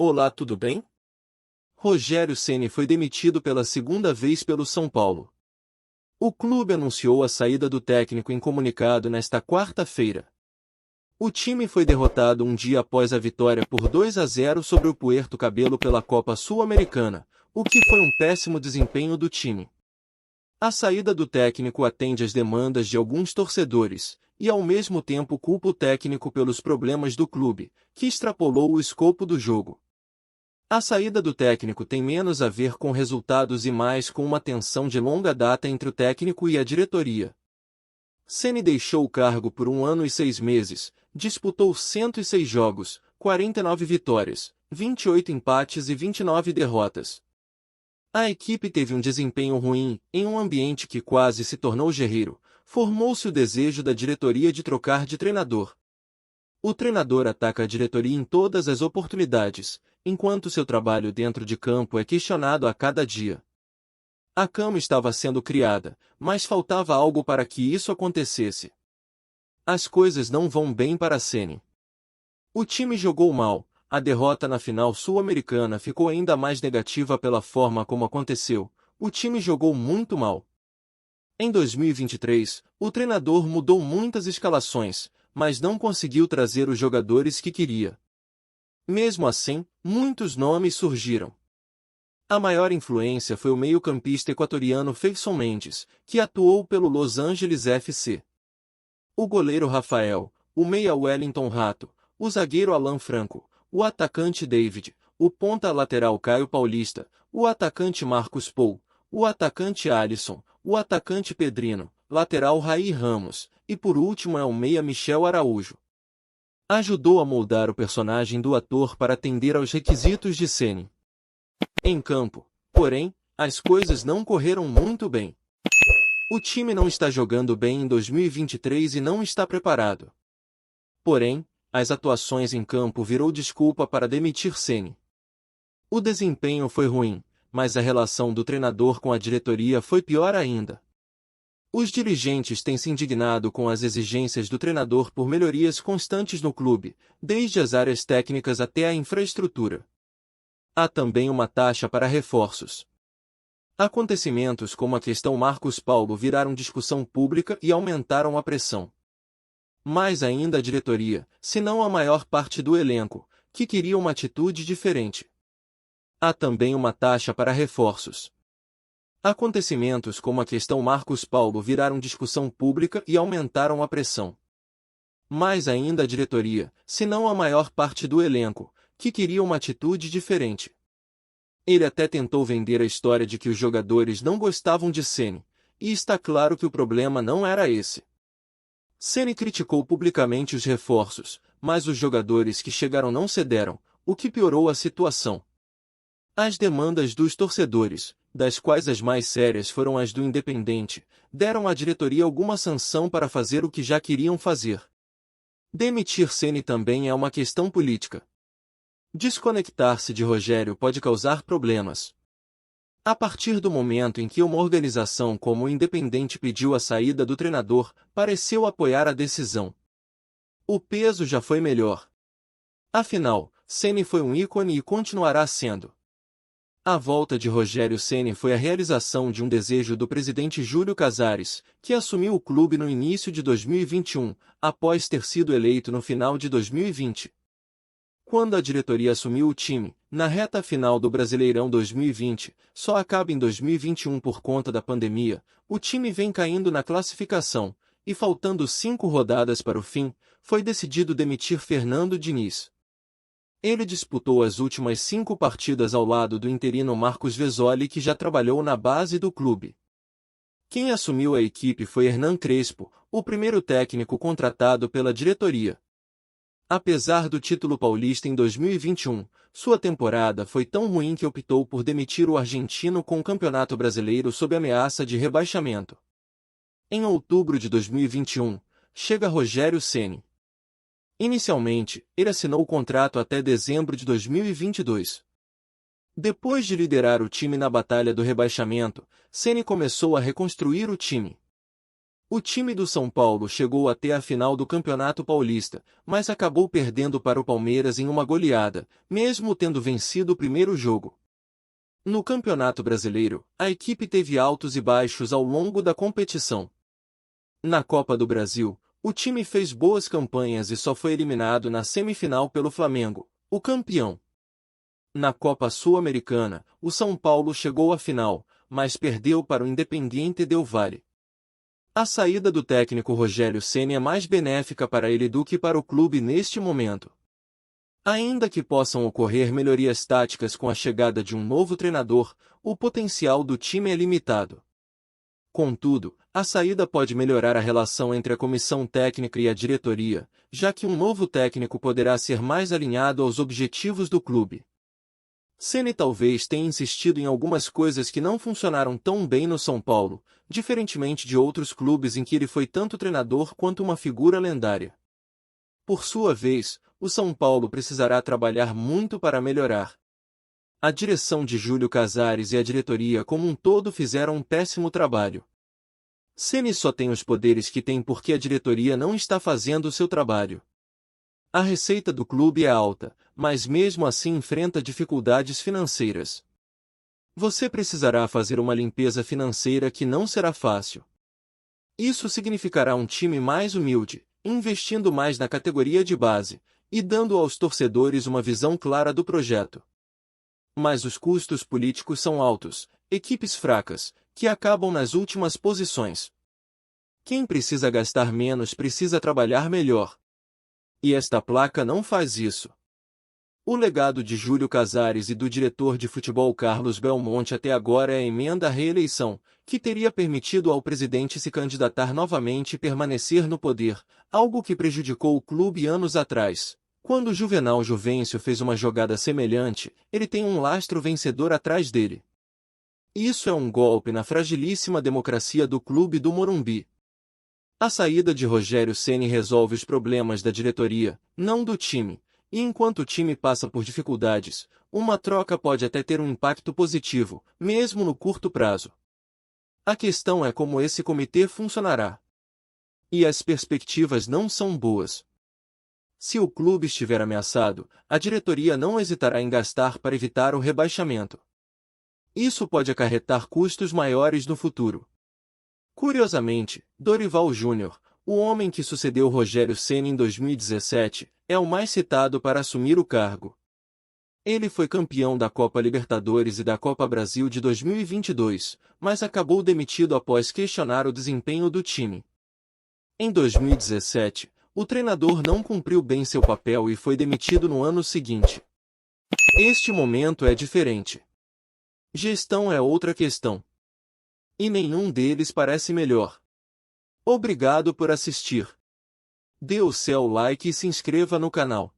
Olá, tudo bem? Rogério Ceni foi demitido pela segunda vez pelo São Paulo. O clube anunciou a saída do técnico em comunicado nesta quarta-feira. O time foi derrotado um dia após a vitória por 2-0 sobre o Puerto Cabello pela Copa Sul-Americana, o que foi um péssimo desempenho do time. A saída do técnico atende às demandas de alguns torcedores, e ao mesmo tempo culpa o técnico pelos problemas do clube, que extrapolou o escopo do jogo. A saída do técnico tem menos a ver com resultados e mais com uma tensão de longa data entre o técnico e a diretoria. Ceni deixou o cargo por 1 ano e 6 meses, disputou 106 jogos, 49 vitórias, 28 empates e 29 derrotas. A equipe teve um desempenho ruim, em um ambiente que quase se tornou guerreiro. Formou-se o desejo da diretoria de trocar de treinador. O treinador ataca a diretoria em todas as oportunidades, enquanto seu trabalho dentro de campo é questionado a cada dia. A cama estava sendo criada, mas faltava algo para que isso acontecesse. As coisas não vão bem para Ceni. O time jogou mal, a derrota na final sul-americana ficou ainda mais negativa pela forma como aconteceu. O time jogou muito mal. Em 2023, o treinador mudou muitas escalações, mas não conseguiu trazer os jogadores que queria. Mesmo assim, muitos nomes surgiram. A maior influência foi o meio-campista equatoriano Feison Mendes, que atuou pelo Los Angeles FC. O goleiro Rafael, o meia Wellington Rato, o zagueiro Alan Franco, o atacante David, o ponta lateral Caio Paulista, o atacante Marcos Pou, o atacante Alisson, o atacante Pedrino, lateral Raí Ramos, e por último é o meia Michel Araújo. Ajudou a moldar o personagem do ator para atender aos requisitos de Ceni. Em campo, porém, as coisas não correram muito bem. O time não está jogando bem em 2023 e não está preparado. Porém, as atuações em campo virou desculpa para demitir Ceni. O desempenho foi ruim, mas a relação do treinador com a diretoria foi pior ainda. Os dirigentes têm se indignado com as exigências do treinador por melhorias constantes no clube, desde as áreas técnicas até a infraestrutura. Há também uma taxa para reforços. Acontecimentos como a questão Marcos Paulo viraram discussão pública e aumentaram a pressão. Mais ainda a diretoria, se não a maior parte do elenco, que queria uma atitude diferente. Há também uma taxa para reforços. Acontecimentos como a questão Marcos Paulo viraram discussão pública e aumentaram a pressão. Mais ainda a diretoria, se não a maior parte do elenco, que queria uma atitude diferente. Ele até tentou vender a história de que os jogadores não gostavam de Ceni, e está claro que o problema não era esse. Ceni criticou publicamente os reforços, mas os jogadores que chegaram não cederam, o que piorou a situação. As demandas dos torcedores, das quais as mais sérias foram as do Independente, deram à diretoria alguma sanção para fazer o que já queriam fazer. Demitir Ceni também é uma questão política. Desconectar-se de Rogério pode causar problemas. A partir do momento em que uma organização como o Independente pediu a saída do treinador, pareceu apoiar a decisão. O peso já foi melhor. Afinal, Ceni foi um ícone e continuará sendo. A volta de Rogério Ceni foi a realização de um desejo do presidente Júlio Casares, que assumiu o clube no início de 2021, após ter sido eleito no final de 2020. Quando a diretoria assumiu o time, na reta final do Brasileirão 2020, só acaba em 2021 por conta da pandemia, o time vem caindo na classificação, e faltando 5 rodadas para o fim, foi decidido demitir Fernando Diniz. Ele disputou as últimas 5 partidas ao lado do interino Marcos Vezzoli, que já trabalhou na base do clube. Quem assumiu a equipe foi Hernan Crespo, o primeiro técnico contratado pela diretoria. Apesar do título paulista em 2021, sua temporada foi tão ruim que optou por demitir o argentino com o Campeonato Brasileiro sob ameaça de rebaixamento. Em outubro de 2021, chega Rogério Ceni. Inicialmente, ele assinou o contrato até dezembro de 2022. Depois de liderar o time na batalha do rebaixamento, Ceni começou a reconstruir o time. O time do São Paulo chegou até a final do Campeonato Paulista, mas acabou perdendo para o Palmeiras em uma goleada, mesmo tendo vencido o primeiro jogo. No Campeonato Brasileiro, a equipe teve altos e baixos ao longo da competição. Na Copa do Brasil, o time fez boas campanhas e só foi eliminado na semifinal pelo Flamengo, o campeão. Na Copa Sul-Americana, o São Paulo chegou à final, mas perdeu para o Independiente del Valle. A saída do técnico Rogério Ceni é mais benéfica para ele do que para o clube neste momento. Ainda que possam ocorrer melhorias táticas com a chegada de um novo treinador, o potencial do time é limitado. Contudo, a saída pode melhorar a relação entre a comissão técnica e a diretoria, já que um novo técnico poderá ser mais alinhado aos objetivos do clube. Ceni talvez tenha insistido em algumas coisas que não funcionaram tão bem no São Paulo, diferentemente de outros clubes em que ele foi tanto treinador quanto uma figura lendária. Por sua vez, o São Paulo precisará trabalhar muito para melhorar. A direção de Júlio Casares e a diretoria como um todo fizeram um péssimo trabalho. Ceni só tem os poderes que tem porque a diretoria não está fazendo o seu trabalho. A receita do clube é alta, mas mesmo assim enfrenta dificuldades financeiras. Você precisará fazer uma limpeza financeira que não será fácil. Isso significará um time mais humilde, investindo mais na categoria de base, e dando aos torcedores uma visão clara do projeto. Mas os custos políticos são altos, equipes fracas, que acabam nas últimas posições. Quem precisa gastar menos precisa trabalhar melhor. E esta placa não faz isso. O legado de Júlio Casares e do diretor de futebol Carlos Belmonte até agora é a emenda à reeleição, que teria permitido ao presidente se candidatar novamente e permanecer no poder, algo que prejudicou o clube anos atrás. Quando Juvenal Juvencio fez uma jogada semelhante, ele tem um lastro vencedor atrás dele. Isso é um golpe na fragilíssima democracia do clube do Morumbi. A saída de Rogério Ceni resolve os problemas da diretoria, não do time, e enquanto o time passa por dificuldades, uma troca pode até ter um impacto positivo, mesmo no curto prazo. A questão é como esse comitê funcionará. E as perspectivas não são boas. Se o clube estiver ameaçado, a diretoria não hesitará em gastar para evitar o rebaixamento. Isso pode acarretar custos maiores no futuro. Curiosamente, Dorival Júnior, o homem que sucedeu Rogério Ceni em 2017, é o mais citado para assumir o cargo. Ele foi campeão da Copa Libertadores e da Copa Brasil de 2022, mas acabou demitido após questionar o desempenho do time. Em 2017, o treinador não cumpriu bem seu papel e foi demitido no ano seguinte. Este momento é diferente. Gestão é outra questão. E nenhum deles parece melhor. Obrigado por assistir. Dê o seu like e se inscreva no canal.